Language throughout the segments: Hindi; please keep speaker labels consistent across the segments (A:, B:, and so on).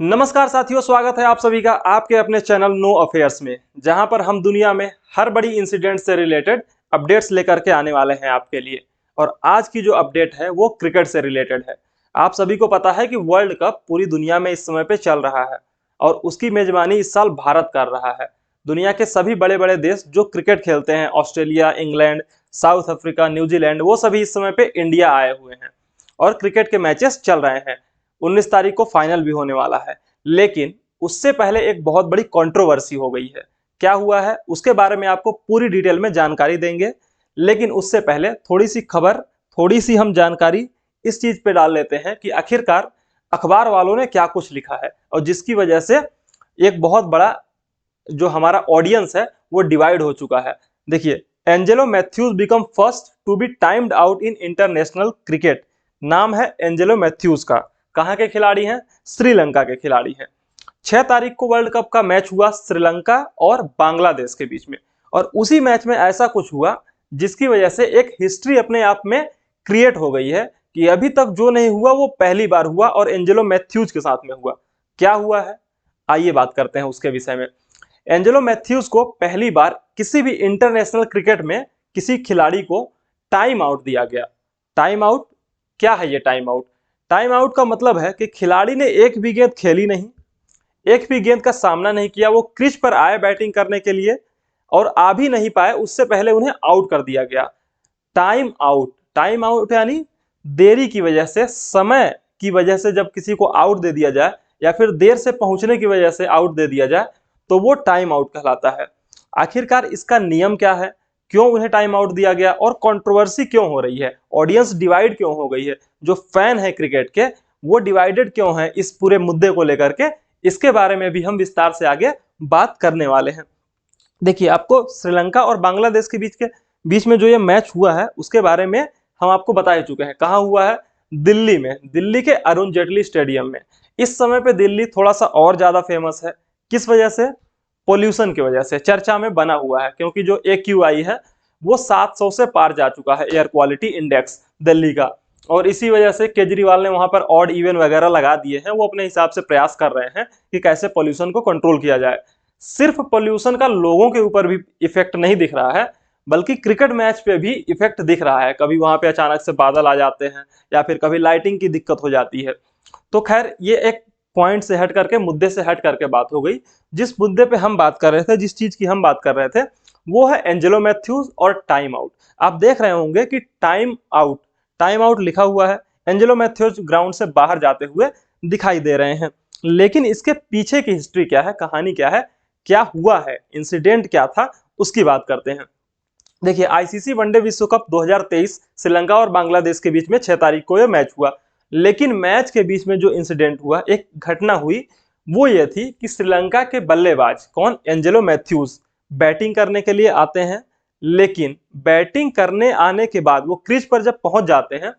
A: नमस्कार साथियों, स्वागत है आप सभी का आपके अपने चैनल नो अफेयर्स में, जहां पर हम दुनिया में हर बड़ी इंसिडेंट से रिलेटेड अपडेट्स लेकर के आने वाले हैं आपके लिए। और आज की जो अपडेट है वो क्रिकेट से रिलेटेड है। आप सभी को पता है कि वर्ल्ड कप पूरी दुनिया में इस समय पे चल रहा है और उसकी मेजबानी इस साल भारत कर रहा है। दुनिया के सभी बड़े बड़े देश जो क्रिकेट खेलते हैं, Australia, England, south Africa, New Zealand, वो सभी इस समय पे इंडिया आए हुए हैं और क्रिकेट के मैचेस चल रहे हैं। 19 तारीख को फाइनल भी होने वाला है। लेकिन उससे पहले एक बहुत बड़ी कंट्रोवर्सी हो गई है। क्या हुआ है उसके बारे में आपको पूरी डिटेल में जानकारी देंगे। लेकिन उससे पहले थोड़ी सी खबर, थोड़ी सी हम जानकारी इस चीज पे डाल लेते हैं कि आखिरकार अखबार वालों ने क्या कुछ लिखा है और जिसकी वजह से एक बहुत बड़ा जो हमारा ऑडियंस है वो डिवाइड हो चुका है। देखिए, Angelo Mathews become first to be timed out in international cricket. नाम है एंजेलो मैथ्यूज का। कहां के खिलाड़ी हैं? श्रीलंका के खिलाड़ी हैं। 6 तारीख को वर्ल्ड कप का मैच हुआ श्रीलंका और बांग्लादेश के बीच में। और उसी मैच में ऐसा कुछ हुआ जिसकी वजह से एक हिस्ट्री अपने आप में क्रिएट हो गई है कि अभी तक जो नहीं हुआ वो पहली बार हुआ और एंजेलो मैथ्यूज के साथ में हुआ। क्या हुआ है, आइए बात करते हैं उसके विषय में। एंजेलो मैथ्यूज को पहली बार किसी भी इंटरनेशनल क्रिकेट में किसी खिलाड़ी को टाइम आउट दिया गया। टाइम आउट क्या है? ये टाइम आउट, टाइम आउट का मतलब है कि खिलाड़ी ने एक भी गेंद खेली नहीं, एक भी गेंद का सामना नहीं किया, वो क्रीज पर आए बैटिंग करने के लिए और आ भी नहीं पाए, उससे पहले उन्हें आउट कर दिया गया। टाइम आउट, टाइम आउट यानी देरी की वजह से, समय की वजह से जब किसी को आउट दे दिया जाए या फिर देर से पहुंचने की वजह से आउट दे दिया जाए तो वो टाइम आउट कहलाता है। आखिरकार इसका नियम क्या है, क्यों उन्हें टाइम आउट दिया गया और कंट्रोवर्सी क्यों हो रही है, ऑडियंस डिवाइड क्यों हो गई है, जो फैन है क्रिकेट के वो डिवाइडेड क्यों है इस पूरे मुद्दे को लेकर के, इसके बारे में भी हम विस्तार से आगे बात करने वाले हैं। देखिए, आपको श्रीलंका और बांग्लादेश के बीच में जो ये मैच हुआ है उसके बारे में हम आपको बता ही चुके हैं। कहाँ हुआ है? दिल्ली में, दिल्ली के अरुण जेटली स्टेडियम में। इस समय पे दिल्ली थोड़ा सा और ज्यादा फेमस है। किस वजह से? पोल्यूशन की वजह से चर्चा में बना हुआ है, क्योंकि जो AQI है वो 700 से पार जा चुका है, एयर क्वालिटी इंडेक्स दिल्ली का। और इसी वजह से केजरीवाल ने वहां पर ऑड इवन वगैरह लगा दिए हैं। वो अपने हिसाब से प्रयास कर रहे हैं कि कैसे पोल्यूशन को कंट्रोल किया जाए। सिर्फ पोल्यूशन का लोगों के ऊपर भी इफेक्ट नहीं दिख रहा है, बल्कि क्रिकेट मैच पे भी इफेक्ट दिख रहा है। कभी वहां पे अचानक से बादल आ जाते हैं या फिर कभी लाइटिंग की दिक्कत हो जाती है। तो खैर, ये एक पॉइंट से हट करके, मुद्दे से हट करके बात हो गई। जिस मुद्दे पे हम बात कर रहे थे, जिस चीज की हम बात कर रहे थे, वो है एंजेलो मैथ्यूज और टाइम आउट। आप देख रहे होंगे कि टाइम आउट, टाइम आउट लिखा हुआ है। एंजेलो मैथ्यूज ग्राउंड से बाहर जाते हुए दिखाई दे रहे हैं। लेकिन इसके पीछे की हिस्ट्री क्या है, कहानी क्या है, क्या हुआ है, इंसिडेंट क्या था, उसकी बात करते हैं। देखिए, आईसीसी वनडे विश्व कप 2023 श्रीलंका और बांग्लादेश के बीच में 6 तारीख को यह मैच हुआ। लेकिन मैच के बीच में जो इंसिडेंट हुआ, एक घटना हुई, वो ये थी कि श्रीलंका के बल्लेबाज, कौन? एंजेलो मैथ्यूज, बैटिंग करने के लिए आते हैं। लेकिन बैटिंग करने आने के बाद वो क्रीज पर जब पहुंच जाते हैं,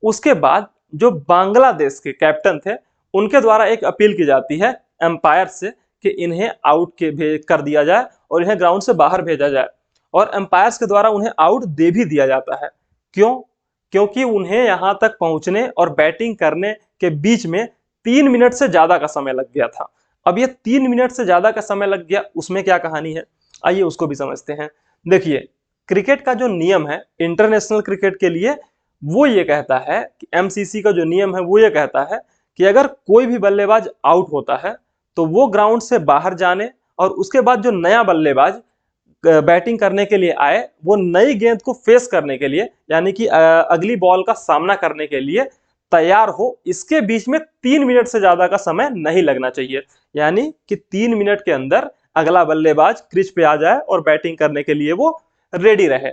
A: उसके बाद जो बांग्लादेश के कैप्टन थे उनके द्वारा एक अपील की जाती है एम्पायर से कि इन्हें आउट कर दिया जाए और इन्हें ग्राउंड से बाहर भेजा जाए। और एम्पायर्स के द्वारा उन्हें आउट दे भी दिया जाता है। क्यों? क्योंकि उन्हें यहां तक पहुंचने और बैटिंग करने के बीच में 3 मिनट से ज्यादा का समय लग गया था। अब ये 3 मिनट से ज्यादा का समय लग गया, उसमें क्या कहानी है, आइए उसको भी समझते हैं। देखिए, क्रिकेट का जो नियम है इंटरनेशनल क्रिकेट के लिए, वो ये कहता है कि MCC का जो नियम है वो ये कहता है कि अगर कोई भी बल्लेबाज आउट होता है तो वो ग्राउंड से बाहर जाने और उसके बाद जो नया बल्लेबाज बैटिंग करने के लिए आए, वो नई गेंद को फेस करने के लिए, यानी कि अगली बॉल का सामना करने के लिए तैयार हो। इसके बीच में 3 मिनट से ज्यादा का समय नहीं लगना चाहिए। यानी कि 3 मिनट के अंदर अगला बल्लेबाज क्रीज पे आ जाए और बैटिंग करने के लिए वो रेडी रहे।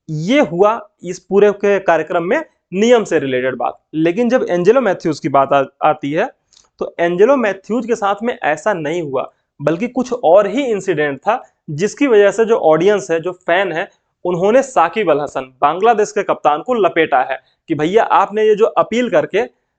A: ये हुआ इस पूरे के कार्यक्रम में नियम से रिलेटेड बात। लेकिन जब एंजेलो मैथ्यूज की बात आती है तो एंजेलो मैथ्यूज के साथ में ऐसा नहीं हुआ, बल्कि कुछ और ही इंसिडेंट था जिसकी वजह से जो ऑडियंस है, जो फैन है, उन्होंने साकिब अल हसन, बांग्लादेश के कप्तान को लपेटा है कि भैया आपने ये जो अपील करके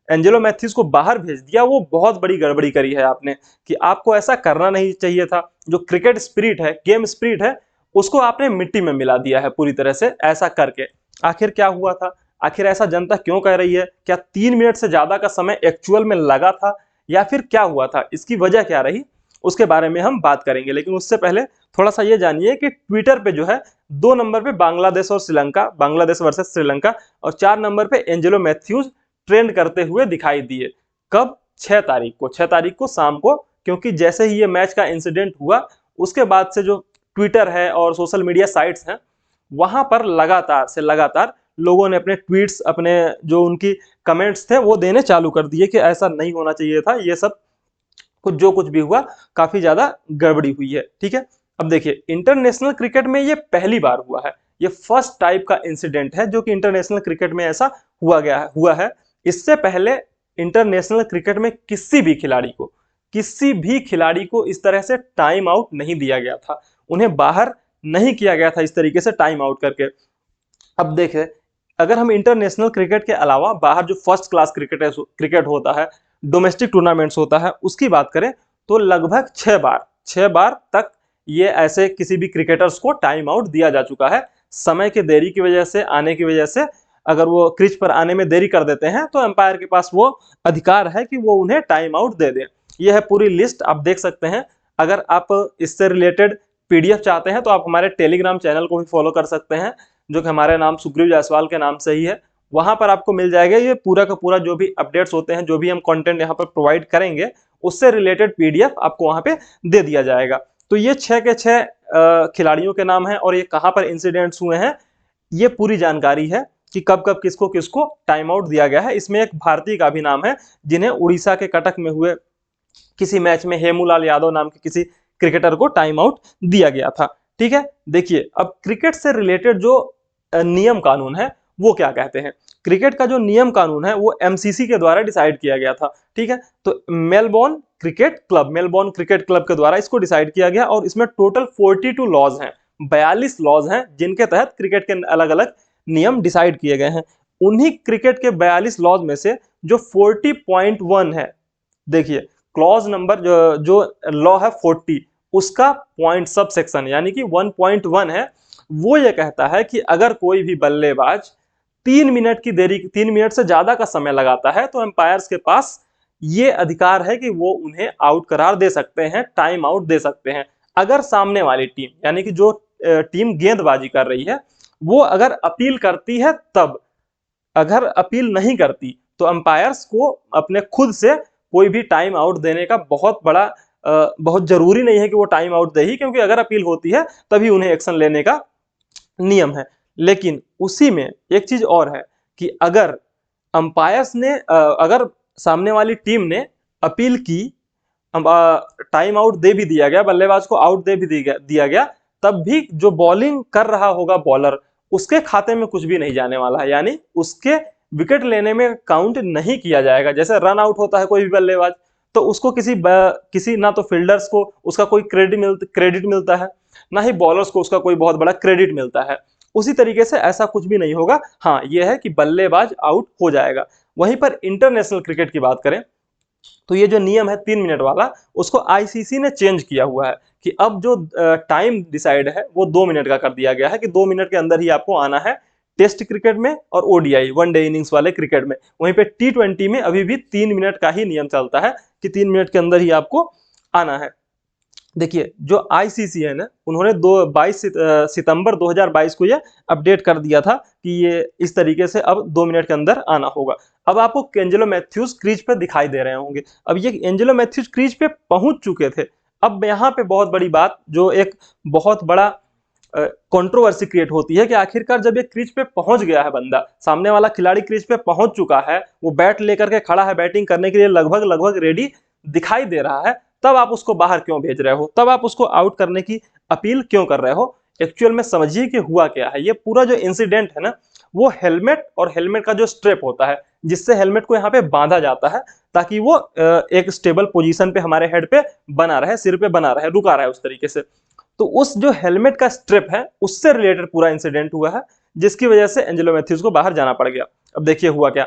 A: एंजेलो मैथ्यूज को बाहर भेज दिया वो बहुत बड़ी गड़बड़ी करी है आपने, कि आपको ऐसा करना नहीं चाहिए था। जो क्रिकेट स्पिरिट है, गेम स्पिरिट है, उसको आपने मिट्टी में मिला दिया है पूरी तरह से ऐसा करके। आखिर क्या हुआ था, आखिर ऐसा जनता क्यों कह रही है? क्या 3 मिनट से ज्यादा का समय एक्चुअल में लगा था या फिर क्या हुआ था, इसकी वजह क्या रही, उसके बारे में हम बात करेंगे। लेकिन उससे पहले थोड़ा सा ये जानिए कि ट्विटर पे जो है 2 नंबर पे बांग्लादेश और श्रीलंका, बांग्लादेश वर्सेस श्रीलंका, और 4 नंबर पे एंजेलो मैथ्यूज ट्रेंड करते हुए दिखाई दिए। कब? 6 तारीख को, 6 तारीख को शाम को, क्योंकि जैसे ही ये मैच का इंसिडेंट हुआ उसके बाद से जो ट्विटर है और सोशल मीडिया साइट्स हैं वहां पर लगातार से लगातार लोगों ने अपने ट्वीट्स, अपने जो उनकी कमेंट्स थे वो देने चालू कर दिए कि ऐसा नहीं होना चाहिए था, ये सब कुछ जो कुछ भी हुआ काफी ज्यादा गड़बड़ी हुई है। ठीक है, अब देखिए इंटरनेशनल क्रिकेट में ये पहली बार हुआ है, ये फर्स्ट टाइप का इंसिडेंट है जो कि इंटरनेशनल क्रिकेट में ऐसा हुआ है। इससे पहले इंटरनेशनल क्रिकेट में किसी भी खिलाड़ी को इस तरह से टाइम आउट नहीं दिया गया था, उन्हें बाहर नहीं किया गया था इस तरीके से टाइम आउट करके। अब देखें, अगर हम इंटरनेशनल क्रिकेट के अलावा बाहर जो फर्स्ट क्लास क्रिकेट होता है, डोमेस्टिक टूर्नामेंट्स होता है, उसकी बात करें तो लगभग 6 बार तक ये ऐसे किसी भी क्रिकेटर्स को टाइम आउट दिया जा चुका है। समय के देरी की वजह से, आने की वजह से, अगर वो क्रिच पर आने में देरी कर देते हैं तो एम्पायर के पास वो अधिकार है कि वो उन्हें टाइम आउट दे दें। ये है पूरी लिस्ट, आप देख सकते हैं। अगर आप इससे रिलेटेड पीडीएफ चाहते हैं तो आप हमारे टेलीग्राम चैनल को भी फॉलो कर सकते हैं, जो कि हमारे नाम सुग्रीव जायसवाल के नाम से ही है। वहां पर आपको मिल जाएगा ये पूरा का पूरा जो भी अपडेट्स होते हैं, जो भी हम कंटेंट यहाँ पर प्रोवाइड करेंगे, उससे रिलेटेड पीडीएफ आपको वहां पे दे दिया जाएगा। तो ये 6 के 6 खिलाड़ियों के नाम हैं और ये कहाँ पर इंसिडेंट्स हुए हैं, ये पूरी जानकारी है कि कब कब किसको किसको टाइम आउट दिया गया है। इसमें एक भारतीय का भी नाम है जिन्हें उड़ीसा के कटक में हुए किसी मैच में हेमूलाल यादव नाम के किसी क्रिकेटर को टाइम आउट दिया गया था। ठीक है, देखिए अब क्रिकेट से रिलेटेड जो नियम कानून है वो क्या कहते हैं। क्रिकेट का जो नियम कानून है वो एमसीसी के द्वारा डिसाइड किया गया था। ठीक है, तो मेलबोर्न क्रिकेट क्लब के द्वारा इसको डिसाइड किया गया और इसमें टोटल 42 लॉज हैं, 42 लॉज हैं जिनके तहत क्रिकेट के अलग अलग नियम डिसाइड किए गए हैं। उन्हीं क्रिकेट के 42 लॉज में से जो 40.1 है, देखिए क्लॉज नंबर जो लॉ है 40, उसका पॉइंट सब सेक्शन यानी कि 1.1 है, वो ये कहता है कि अगर कोई भी बल्लेबाज 3 मिनट से ज्यादा का समय लगाता है तो एम्पायर्स के पास ये अधिकार है कि वो उन्हें आउट करार दे सकते हैं, टाइम आउट दे सकते हैं। अगर सामने वाली टीम यानी कि जो टीम गेंदबाजी कर रही है वो अगर अपील करती है तब, अगर अपील नहीं करती तो अंपायर्स को अपने खुद से कोई भी टाइम आउट देने का बहुत जरूरी नहीं है कि वो टाइम आउट दे ही, क्योंकि अगर अपील होती है तभी उन्हें एक्शन लेने का नियम है। लेकिन उसी में एक चीज और है कि अगर अंपायर्स ने अगर सामने वाली टीम ने अपील की, टाइम आउट दे भी दिया गया, बल्लेबाज को आउट दे भी दिया गया, तब भी जो बॉलिंग कर रहा होगा बॉलर, उसके खाते में कुछ भी नहीं जाने वाला है, यानी उसके विकेट लेने में काउंट नहीं किया जाएगा। जैसे रन आउट होता है कोई भी बल्लेबाज तो उसको किसी ना तो फील्डर्स को उसका कोई क्रेडिट मिलता है, ना ही बॉलर्स को उसका कोई बहुत बड़ा क्रेडिट मिलता है। उसी तरीके से ऐसा कुछ भी नहीं होगा। हाँ, यह है कि बल्लेबाज आउट हो जाएगा। वहीं पर इंटरनेशनल क्रिकेट की बात करें तो ये जो नियम है 3 मिनट वाला, उसको आईसीसी ने चेंज किया हुआ है कि अब जो टाइम डिसाइड है वो 2 मिनट का कर दिया गया है कि 2 मिनट के अंदर ही आपको आना है टेस्ट क्रिकेट में और ओडीआई 1 डे इनिंग्स वाले क्रिकेट में। वहीं पे टी20 में अभी भी 3 मिनट का ही नियम चलता है कि 3 मिनट के अंदर ही आपको आना है। देखिए जो आईसीसी है ना, उन्होंने 22 सितंबर 2022 को ये अपडेट कर दिया था कि ये इस तरीके से अब 2 मिनट के अंदर आना होगा। अब आपको एंजेलो मैथ्यूज क्रीज पे दिखाई दे रहे होंगे। अब ये एंजेलो मैथ्यूज क्रीज पे पहुंच चुके थे। अब यहाँ पे बहुत बड़ी बात, जो एक बहुत बड़ा कंट्रोवर्सी क्रिएट होती है कि आखिरकार जब ये क्रीज पे पहुंच गया है बंदा, सामने वाला खिलाड़ी क्रीज पे पहुंच चुका है, वो बैट लेकर के खड़ा है, बैटिंग करने के लिए लगभग रेडी दिखाई दे रहा है, तब आप उसको बाहर क्यों भेज रहे हो, तब आप उसको आउट करने की अपील क्यों कर रहे हो। एक्चुअल में समझिए कि हुआ क्या है। ये पूरा जो इंसिडेंट है ना, वो हेलमेट और हेलमेट का जो स्ट्रेप होता है, जिससे हेलमेट को यहाँ पे बांधा जाता है ताकि वो एक स्टेबल पोजीशन पे हमारे हेड पे बना रहे, सिर पे बना रहे, रुका रहे उस तरीके से। तो उस जो हेलमेट का स्ट्रिप है उससे रिलेटेड पूरा इंसिडेंट हुआ है, जिसकी वजह से एंजेलो मैथ्यूज को बाहर जाना पड़ गया। अब देखिए हुआ क्या,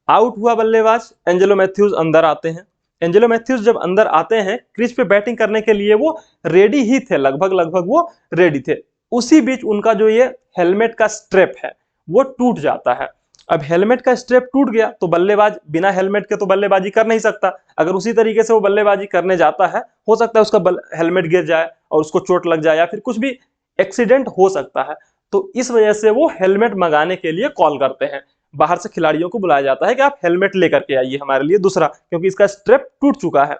A: आउट हुआ बल्लेबाज, एंजेलो मैथ्यूज अंदर आते हैं। एंजेलो मैथ्यूज जब अंदर आते हैं क्रीज पे बैटिंग करने के लिए, वो रेडी ही थे, लगभग वो रेडी थे। उसी बीच उनका जो ये हेलमेट का स्ट्रेप है वो टूट जाता है। अब हेलमेट का स्ट्रेप टूट गया तो बल्लेबाज बिना हेलमेट के तो बल्लेबाजी कर नहीं सकता। अगर उसी तरीके से वो बल्लेबाजी करने जाता है, हो सकता है उसका हेलमेट गिर जाए और उसको चोट लग जाए या फिर कुछ भी एक्सीडेंट हो सकता है। तो इस वजह से वो हेलमेट मंगाने के लिए कॉल करते हैं। बाहर से खिलाड़ियों को बुलाया जाता है कि आप हेलमेट लेकर के आइए हमारे लिए दूसरा, क्योंकि इसका स्ट्रेप टूट चुका है।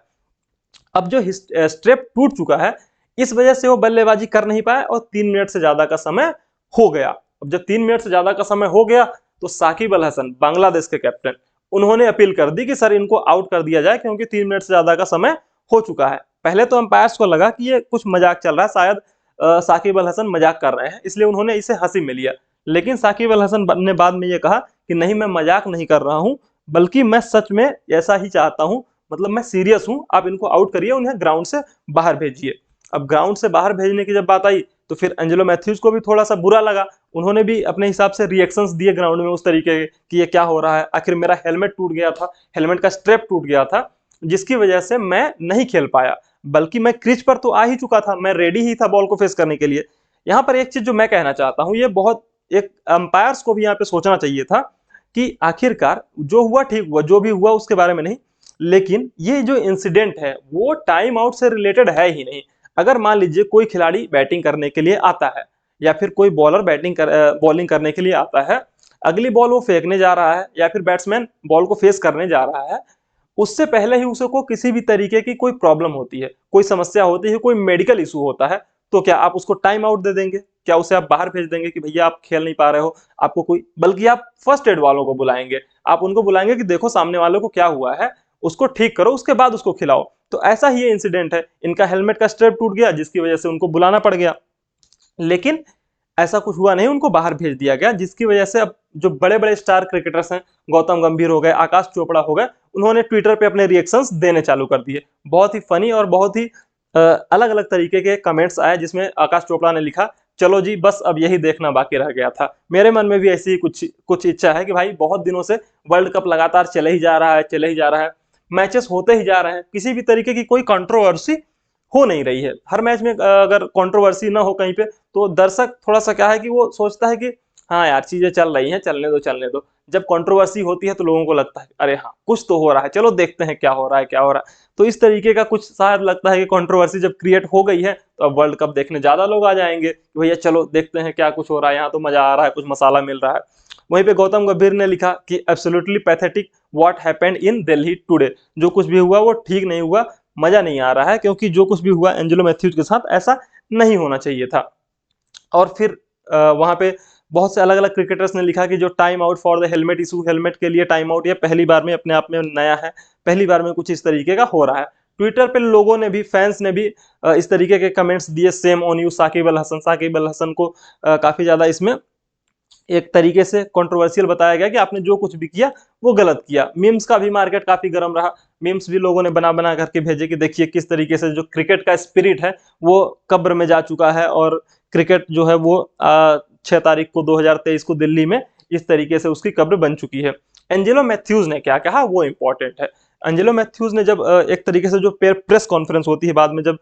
A: अब जो स्ट्रेप टूट चुका है, इस वजह से वो बल्लेबाजी कर नहीं पाए और 3 मिनट से ज्यादा का समय हो गया। अब जब 3 मिनट से ज्यादा का समय हो गया तो साकिब अल हसन, बांग्लादेश के कैप्टन, उन्होंने अपील कर दी कि सर इनको आउट कर दिया जाए क्योंकि 3 मिनट से ज्यादा का समय हो चुका है। पहले तो अंपायर्स को लगा कि ये कुछ मजाक चल रहा है, शायद साकिब अल हसन मजाक कर रहे हैं, इसलिए उन्होंने इसे हंसी में लिया। लेकिन साकिब अल हसन ने बाद में ये कहा कि नहीं, मैं मजाक नहीं कर रहा हूं, बल्कि मैं सच में ऐसा ही चाहता हूं, मतलब मैं सीरियस हूं, आप इनको आउट करिए, उन्हें ग्राउंड से बाहर भेजिए। अब ग्राउंड से बाहर भेजने की जब बात आई तो फिर एंजेलो मैथ्यूज को भी थोड़ा सा बुरा लगा। उन्होंने भी अपने हिसाब से रिएक्शंस दिए ग्राउंड में उस तरीके के कि ये क्या हो रहा है, आखिर मेरा हेलमेट टूट गया था, हेलमेट का स्ट्रेप टूट गया था, जिसकी वजह से मैं नहीं खेल पाया, बल्कि मैं क्रीज पर तो आ ही चुका था, मैं रेडी ही था बॉल को फेस करने के लिए। यहाँ पर एक चीज जो मैं कहना चाहता हूँ, ये बहुत एक अंपायर्स को भी यहाँ पे सोचना चाहिए था कि आखिरकार जो हुआ ठीक हुआ, जो भी हुआ उसके बारे में नहीं, लेकिन ये जो इंसिडेंट है वो टाइम आउट से रिलेटेड है ही नहीं। अगर मान लीजिए कोई खिलाड़ी बैटिंग करने के लिए आता है या फिर कोई बॉलर बॉलिंग करने के लिए आता है, अगली बॉल वो फेंकने जा रहा है या फिर बैट्समैन बॉल को फेस करने जा रहा है, उससे पहले ही उसको किसी भी तरीके की कोई प्रॉब्लम होती है, कोई समस्या होती है, कोई मेडिकल इशू होता है, तो क्या आप उसको टाइम आउट दे देंगे? क्या उसे आप बाहर भेज देंगे कि भैया आप खेल नहीं पा रहे हो, आपको कोई, बल्कि आप फर्स्ट एड वालों को बुलाएंगे, आप उनको बुलाएंगे कि देखो सामने वालों को क्या हुआ है, उसको ठीक करो, उसके बाद उसको खिलाओ। तो ऐसा ही ये इंसिडेंट है, इनका हेलमेट का स्ट्रेप टूट गया जिसकी वजह से उनको बुलाना पड़ गया, लेकिन ऐसा कुछ हुआ नहीं, उनको बाहर भेज दिया गया, जिसकी वजह से अब जो बड़े बड़े स्टार क्रिकेटर्स हैं, गौतम गंभीर हो गए, आकाश चोपड़ा हो गए, उन्होंने ट्विटर पे अपने रिएक्शंस देने चालू कर दिए। बहुत ही फनी और बहुत ही अलग अलग तरीके के कमेंट्स आए, जिसमें आकाश चोपड़ा ने लिखा, चलो जी बस अब यही देखना बाकी रह गया था। मेरे मन में भी ऐसी ही कुछ कुछ इच्छा है कि भाई बहुत दिनों से वर्ल्ड कप लगातार चले ही जा रहा है, चले ही जा रहा है, मैचेस होते ही जा रहे हैं, किसी भी तरीके की कोई कंट्रोवर्सी हो नहीं रही है। हर मैच में अगर कंट्रोवर्सी ना हो कहीं पे, तो दर्शक थोड़ा सा क्या है कि वो सोचता है कि हाँ यार चीजें चल रही हैं, चलने दो चलने दो। जब कंट्रोवर्सी होती है तो लोगों को लगता है अरे हाँ कुछ तो हो रहा है, चलो देखते हैं क्या हो रहा है क्या हो रहा है। तो इस तरीके का कुछ शायद लगता है कि कंट्रोवर्सी जब क्रिएट हो गई है तो अब वर्ल्ड कप देखने ज्यादा लोग आ जाएंगे कि भैया चलो देखते हैं क्या कुछ हो रहा है, यहाँ तो मजा आ रहा है, कुछ मसाला मिल रहा है। वहीं पे गौतम गंभीर ने लिखा कि absolutely pathetic what happened in Delhi today, जो कुछ भी हुआ वो ठीक नहीं हुआ, मजा नहीं आ रहा है, क्योंकि जो कुछ भी हुआ एंजेलो मैथ्यूज के साथ ऐसा नहीं होना चाहिए था। और फिर वहां पे बहुत से अलग अलग क्रिकेटर्स ने लिखा कि जो time out for the helmet issue, helmet के लिए टाइम आउट, ये पहली बार में अपने आप में नया है, पहली बार में कुछ इस तरीके का हो रहा है। ट्विटर पे लोगों ने भी, फैंस ने भी इस तरीके के कमेंट्स दिए, same on you Shakib Al Hasan. Shakib Al Hasan को काफी ज्यादा इसमें एक तरीके से कंट्रोवर्शियल बताया गया कि आपने जो कुछ भी किया वो गलत किया। मीम्स का भी मार्केट काफी गर्म रहा, मीम्स भी लोगों ने बना बना करके भेजे कि देखिए किस तरीके से जो क्रिकेट का स्पिरिट है वो कब्र में जा चुका है, और क्रिकेट जो है वो 6 तारीख को 2023 को दिल्ली में इस तरीके से उसकी कब्र बन चुकी है। एंजेलो मैथ्यूज ने क्या कहा वो इंपॉर्टेंट है। एंजेलो मैथ्यूज ने जब एक तरीके से जो प्रेस कॉन्फ्रेंस होती है, बाद में जब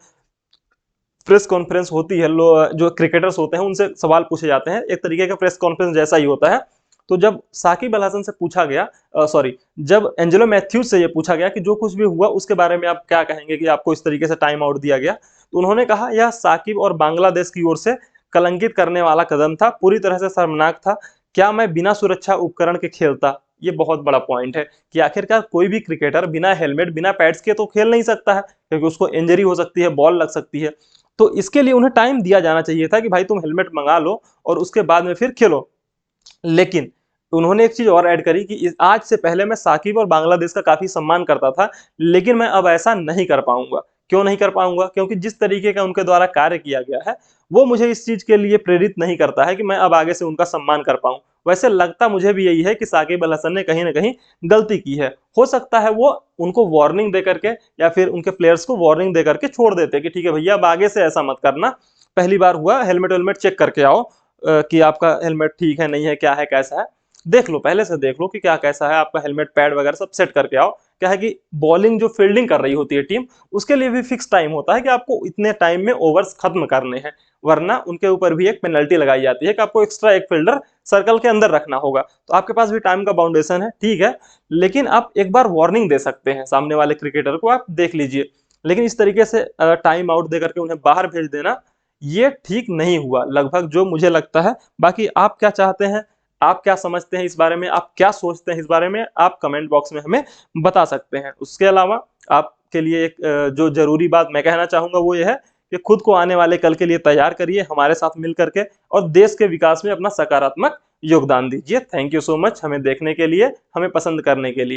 A: प्रेस कॉन्फ्रेंस होती है, जो क्रिकेटर्स होते हैं उनसे सवाल पूछे जाते हैं, एक तरीके का प्रेस कॉन्फ्रेंस जैसा ही होता है। तो जब साकिब अल हसन से पूछा गया, सॉरी, जब एंजेलो मैथ्यूज से ये पूछा गया कि जो कुछ भी हुआ उसके बारे में आप क्या कहेंगे कि आपको इस तरीके से टाइम आउट दिया गया, तो उन्होंने कहा यह साकिब और बांग्लादेश की ओर से कलंकित करने वाला कदम था, पूरी तरह से शर्मनाक था। क्या मैं बिना सुरक्षा उपकरण के खेलता? ये बहुत बड़ा पॉइंट है कि आखिरकार कोई भी क्रिकेटर बिना हेलमेट, बिना पैड्स के तो खेल नहीं सकता है, क्योंकि उसको इंजरी हो सकती है, बॉल लग सकती है। तो इसके लिए उन्हें टाइम दिया जाना चाहिए था कि भाई तुम हेलमेट मंगा लो और उसके बाद में फिर खेलो। लेकिन उन्होंने एक चीज और ऐड करी कि आज से पहले मैं साकिब और बांग्लादेश का काफी सम्मान करता था, लेकिन मैं अब ऐसा नहीं कर पाऊंगा। क्यों नहीं कर पाऊंगा? क्योंकि जिस तरीके का उनके द्वारा कार्य किया गया है वो मुझे इस चीज के लिए प्रेरित नहीं करता है कि मैं अब आगे से उनका सम्मान कर पाऊं। वैसे लगता मुझे भी यही है कि साकिब अल हसन ने कहीं ना कहीं गलती की है। हो सकता है वो उनको वार्निंग दे करके या फिर उनके प्लेयर्स को वार्निंग दे करके छोड़ देते कि ठीक है भैया अब आगे से ऐसा मत करना, पहली बार हुआ, हेलमेट वेलमेट चेक करके आओ कि आपका हेलमेट ठीक है नहीं है, क्या है कैसा है, देख लो, पहले से देख लो कि क्या कैसा है, आपका हेलमेट पैड वगैरह सब सेट करके आओ, क्या है कि बॉलिंग जो फील्डिंग कर रही होती है टीम, उसके लिए भी फिक्स टाइम होता है कि आपको इतने टाइम में ओवर्स खत्म करने हैं, वरना उनके ऊपर भी एक पेनल्टी लगाई जाती है कि आपको एक्स्ट्रा एक फील्डर सर्कल के अंदर रखना होगा। तो आपके पास भी टाइम का बाउंडेशन है, ठीक है, लेकिन आप एक बार वार्निंग दे सकते हैं सामने वाले क्रिकेटर को, आप देख लीजिए। लेकिन इस तरीके से टाइम आउट देकर के उन्हें बाहर भेज देना, ये ठीक नहीं हुआ लगभग, जो मुझे लगता है। बाकी आप क्या चाहते हैं, आप क्या समझते हैं इस बारे में, आप क्या सोचते हैं इस बारे में, आप कमेंट बॉक्स में हमें बता सकते हैं। उसके अलावा आपके लिए एक जो जरूरी बात मैं कहना चाहूंगा वो ये है कि खुद को आने वाले कल के लिए तैयार करिए हमारे साथ मिल करके, और देश के विकास में अपना सकारात्मक योगदान दीजिए। थैंक यू सो मच हमें देखने के लिए, हमें पसंद करने के लिए।